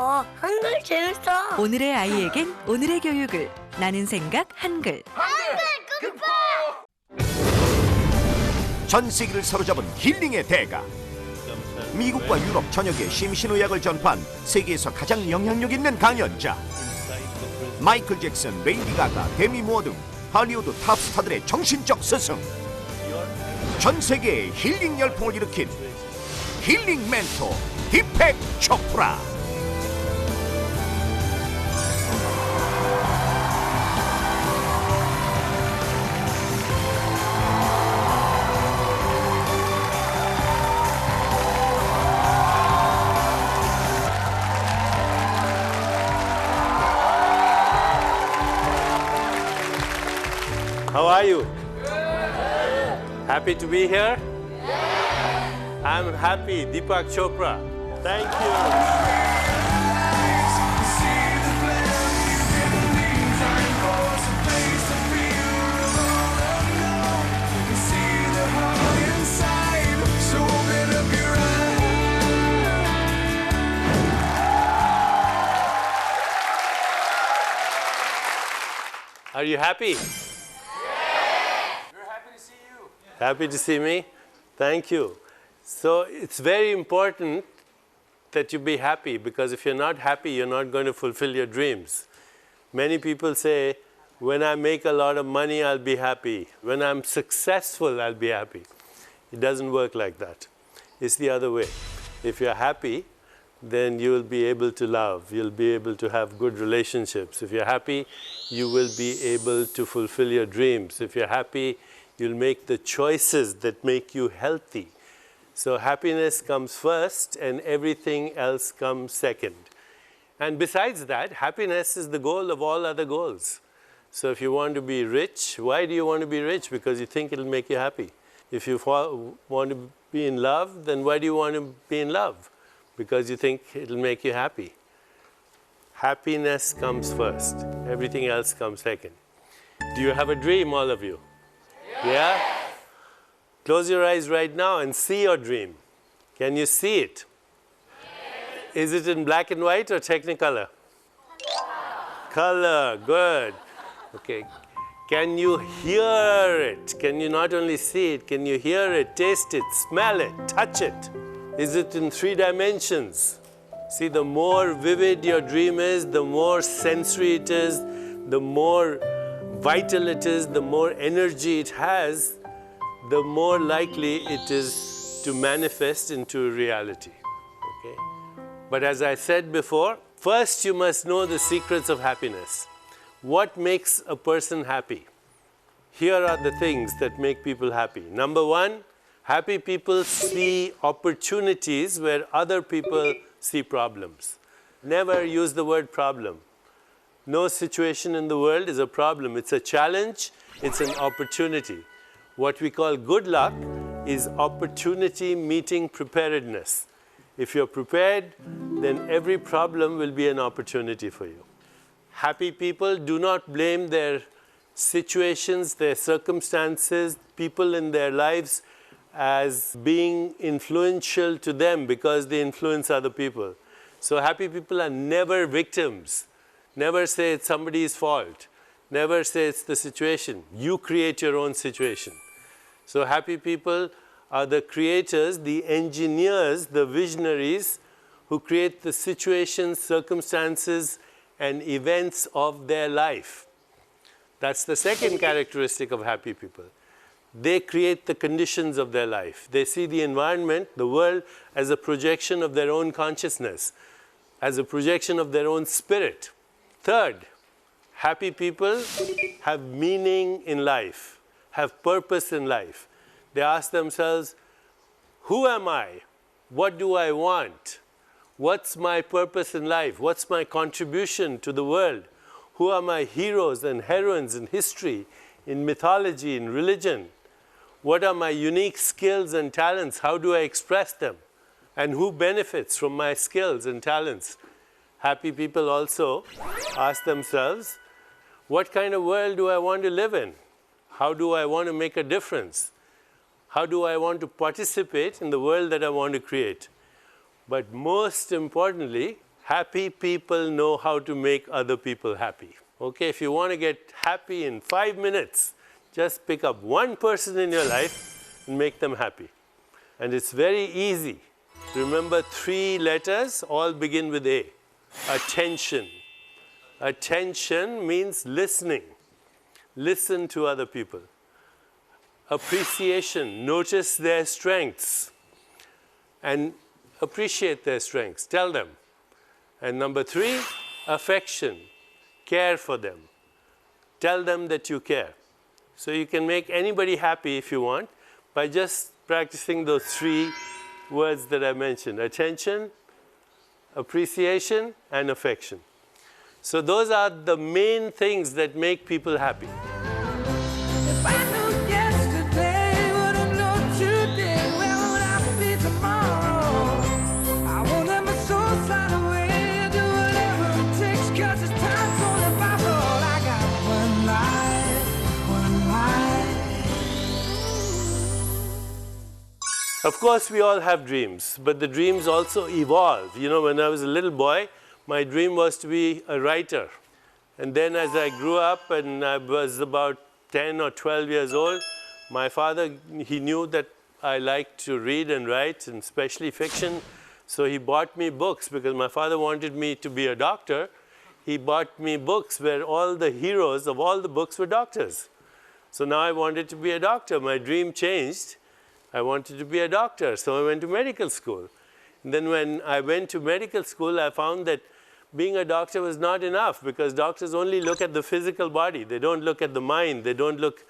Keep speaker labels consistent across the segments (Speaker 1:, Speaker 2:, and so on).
Speaker 1: 한글 재밌어.
Speaker 2: 오늘의 아이에겐 오늘의 교육을 나는 생각 한글.
Speaker 3: 전 세계를 사로잡은 힐링의 대가. 미국과 유럽 전역에 심신의학을 전파한 세계에서 가장 영향력 있는 강연자. 마이클 잭슨, 레이디 가가, 데미 무어 등 할리우드 탑스타들의 정신적 스승. 전 세계에 힐링 열풍을 일으킨 힐링 멘토 디펙 초프라.
Speaker 4: How are you? Happy to be here? I'm happy, Deepak Chopra. Thank you. Are you happy? Happy to see me? Thank you. So it's very important that you be happy, because if you're not happy, you're not going to fulfill your dreams. Many people say, when I make a lot of money, I'll be happy. When I'm successful, I'll be happy. It doesn't work like that. It's the other way. If you're happy, then you will be able to love. You'll be able to have good relationships. If you're happy, you will be able to fulfill your dreams. If you're happy, you'll make the choices that make you healthy. So happiness comes first and everything else comes second. And besides that, happiness is the goal of all other goals. So if you want to be rich, why do you want to be rich? Because you think it'll make you happy. If you want to be in love, then why do you want to be in love? Because you think it'll make you happy. Happiness comes first. Everything else comes second. Do you have a dream, all of you? Yeah? Close your eyes right now and see your dream. Can you see it? Is it in black and white or Technicolor? Color, good. Okay. Can you hear it? Can you not only see it, can you hear it, taste it, smell it, touch it? Is it in 3 dimensions? See, the more vivid your dream is, the more sensory it is, the more vital it is, the more energy it has, the more likely it is to manifest into reality. Okay? But as I said before, first you must know the secrets of happiness. What makes a person happy? Here are the things that make people happy. Number one, happy people see opportunities where other people see problems. Never use the word problem. No situation in the world is a problem. It's a challenge, it's an opportunity. What we call good luck is opportunity meeting preparedness. If you're prepared, then every problem will be an opportunity for you. Happy people do not blame their situations, their circumstances, people in their lives as being influential to them because they influence other people. So happy people are never victims. Never say it's somebody's fault. Never say it's the situation. You create your own situation. So happy people are the creators, the engineers, the visionaries who create the situations, circumstances, and events of their life. That's the second characteristic of happy people. They create the conditions of their life. They see the environment, the world, as a projection of their own consciousness, as a projection of their own spirit. Third, happy people have meaning in life, have purpose in life. They ask themselves, who am I? What do I want? What's my purpose in life? What's my contribution to the world? Who are my heroes and heroines in history, in mythology, in religion? What are my unique skills and talents? How do I express them? And who benefits from my skills and talents? Happy people also ask themselves, what kind of world do I want to live in? How do I want to make a difference? How do I want to participate in the world that I want to create? But most importantly, Happy people know how to make other people happy. Okay, if you want to get happy in 5 minutes, just pick up one person in your life and make them happy. And it's very easy. Remember 3 letters, all begin with A. Attention. Attention means listening. Listen to other people. Appreciation. Notice their strengths and appreciate their strengths. Tell them. And number 3, affection. Care for them. Tell them that you care. So you can make anybody happy if you want by just practicing those 3 words that I mentioned. Attention, appreciation, and affection. So those are the main things that make people happy.
Speaker 5: If I knew yesterday what I know today, where would I be tomorrow? I won't let my soul slide away, do whatever it takes, 'cause it's time's only by all. I got one life, one life.
Speaker 4: Of course, we all have dreams, but the dreams also evolve. You know, when I was a little boy, my dream was to be a writer. And then as I grew up and I was about 10 or 12 years old, my father, he knew that I liked to read and write, and especially fiction. So he bought me books because my father wanted me to be a doctor. He bought me books where all the heroes of all the books were doctors. So now I wanted to be a doctor. My dream changed. I wanted to be a doctor, so I went to medical school. And then when I went to medical school, I found that being a doctor was not enough, because doctors only look at the physical body. They don't look at the mind. They don't look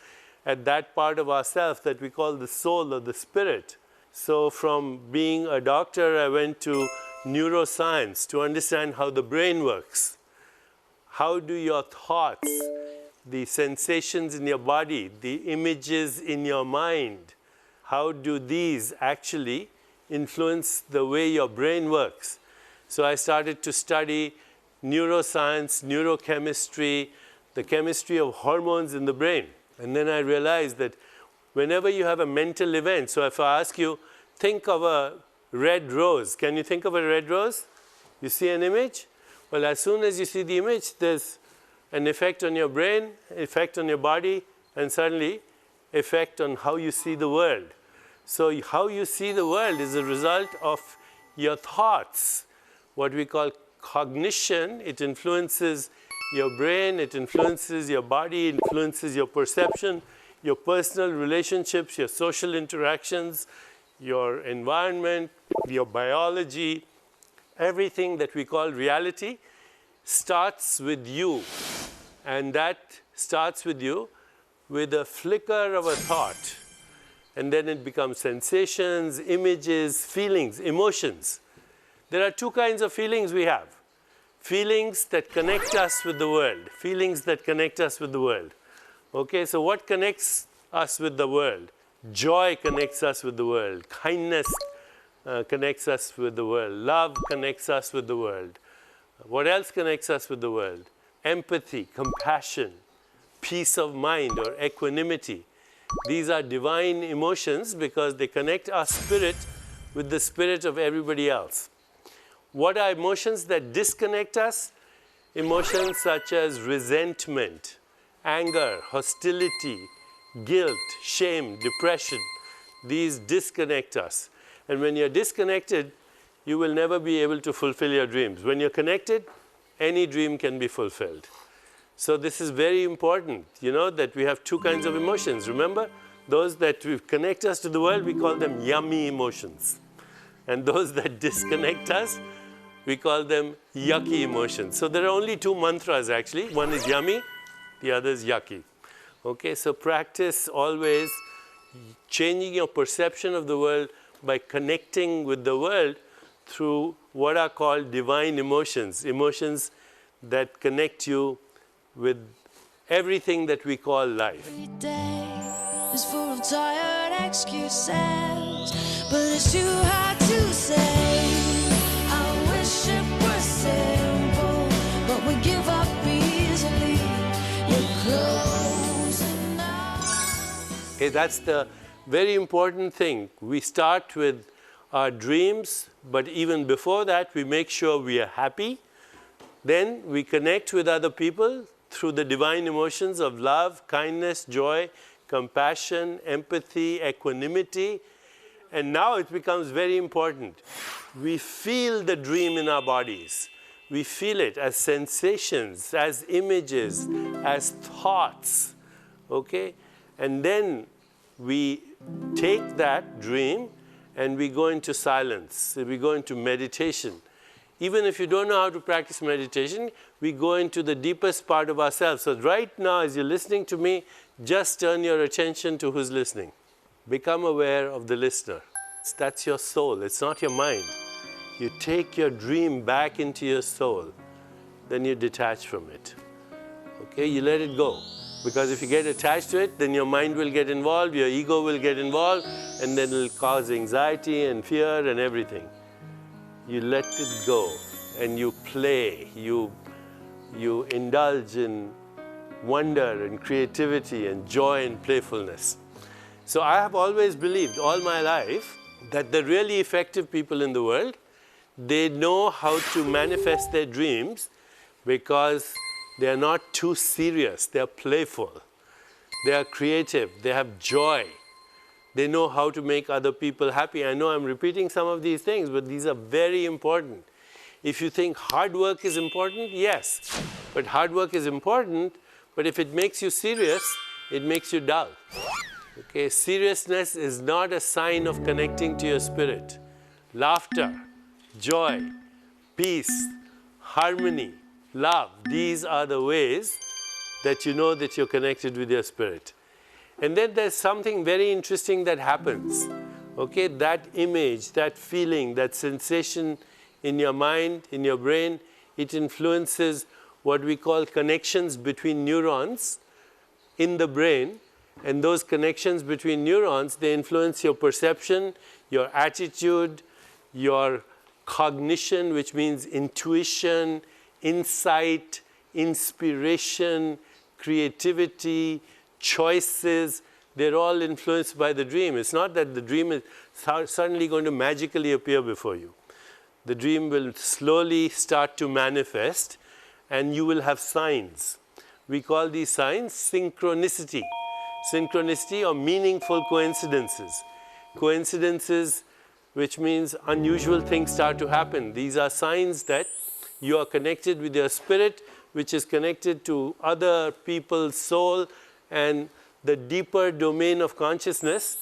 Speaker 4: at that part of ourselves that we call the soul or the spirit. So from being a doctor, I went to neuroscience to understand how the brain works. How do your thoughts, the sensations in your body, the images in your mind, how do these actually influence the way your brain works? So I started to study neuroscience, neurochemistry, the chemistry of hormones in the brain. And then I realized that whenever you have a mental event, so if I ask you, think of a red rose. Can you think of a red rose? You see an image? Well, as soon as you see the image, there's an effect on your brain, effect on your body, and suddenly effect on how you see the world. So how you see the world is a result of your thoughts. What we call cognition, it influences your brain, it influences your body, influences your perception, your personal relationships, your social interactions, your environment, your biology. Everything that we call reality starts with you. And that starts with you with a flicker of a thought. And then it becomes sensations, images, feelings, emotions. There are 2 kinds of feelings we have. Feelings that connect us with the world. Feelings that connect us with the world. Okay, so what connects us with the world? Joy connects us with the world. Kindness connects us with the world. Love connects us with the world. What else connects us with the world? Empathy, compassion, peace of mind or equanimity. These are divine emotions because they connect our spirit with the spirit of everybody else. What are emotions that disconnect us? Emotions such as resentment, anger, hostility, guilt, shame, depression. These disconnect us. And when you're disconnected, you will never be able to fulfill your dreams. When you're connected, any dream can be fulfilled. So this is very important, you know, that we have 2 kinds of emotions. Remember, those that connect us to the world, we call them yummy emotions. And those that disconnect us, we call them yucky emotions. So there are only 2 mantras actually. One is yummy, the other is yucky. Okay, so practice always changing your perception of the world by connecting with the world through what are called divine emotions. Emotions that connect you with everything that we call life.
Speaker 5: Every day is full of tired excuses, but it's too hard to say. I wish it was simple, but we give up easily. You're close enough.
Speaker 4: Okay, that's the very important thing. We start with our dreams, but even before that, we make sure we are happy. Then we connect with other people through the divine emotions of love, kindness, joy, compassion, empathy, equanimity. And now it becomes very important. We feel the dream in our bodies. We feel it as sensations, as images, as thoughts, okay? And then we take that dream and we go into silence, we go into meditation. Even if you don't know how to practice meditation, we go into the deepest part of ourselves. So right now, as you're listening to me, just turn your attention to who's listening. Become aware of the listener. That's your soul, it's not your mind. You take your dream back into your soul, then you detach from it. Okay, you let it go. Because if you get attached to it, then your mind will get involved, your ego will get involved, and then it'll cause anxiety and fear and everything. You let it go, and you play, you indulge in wonder and creativity and joy and playfulness. So I have always believed all my life that the really effective people in the world, they know how to manifest their dreams because they are not too serious, they are playful, they are creative, they have joy. They know how to make other people happy. I know I'm repeating some of these things, but these are very important. If you think hard work is important, yes. But hard work is important, but if it makes you serious, it makes you dull. Okay, seriousness is not a sign of connecting to your spirit. Laughter, joy, peace, harmony, love, these are the ways that you know that you're connected with your spirit. And then there's something very interesting that happens. Okay, that image, that feeling, that sensation in your mind, in your brain, it influences what we call connections between neurons in the brain. And those connections between neurons, they influence your perception, your attitude, your cognition, which means intuition, insight, inspiration, creativity, choices. They're all influenced by the dream. It's not that the dream is suddenly going to magically appear before you. The dream will slowly start to manifest, and you will have signs. We call these signs synchronicity. Synchronicity or meaningful coincidences. Coincidences, which means unusual things start to happen. These are signs that you are connected with your spirit, which is connected to other people's soul and the deeper domain of consciousness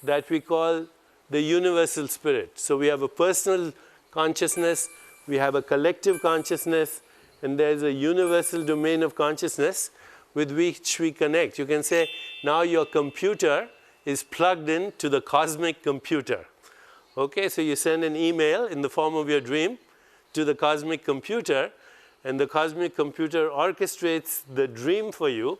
Speaker 4: that we call the universal spirit. So we have a personal consciousness, we have a collective consciousness, and there's a universal domain of consciousness with which we connect. You can say, now your computer is plugged in to the cosmic computer. Okay, so you send an email in the form of your dream to the cosmic computer, and the cosmic computer orchestrates the dream for you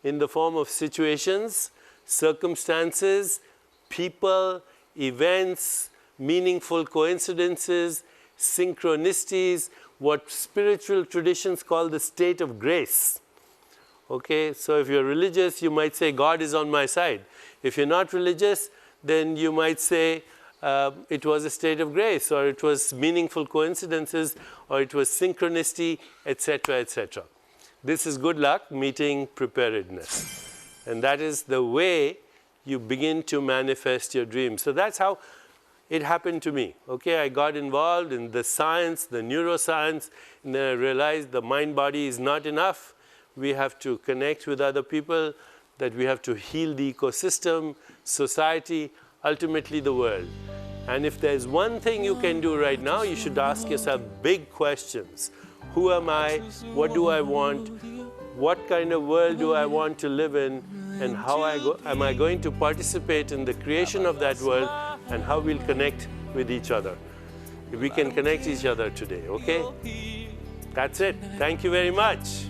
Speaker 4: in the form of situations, circumstances, people, events, meaningful coincidences, synchronicities, what spiritual traditions call the state of grace. Okay, so if you're religious, you might say, God is on my side. If you're not religious, then you might say, it was a state of grace, or it was meaningful coincidences, or it was synchronicity, etc., etc. This is good luck meeting preparedness. And that is the way you begin to manifest your dreams. So that's how it happened to me. Okay, I got involved in the science, the neuroscience, and then I realized the mind-body is not enough. We have to connect with other people, that we have to heal the ecosystem, society, ultimately the world. And if there's one thing you can do right now, you should ask yourself big questions. Who am I? What do I want? What kind of world do I want to live in? And how am I going to participate in the creation of that world, and how we'll connect with each other? If we can connect each other today, okay? That's it. Thank you very much.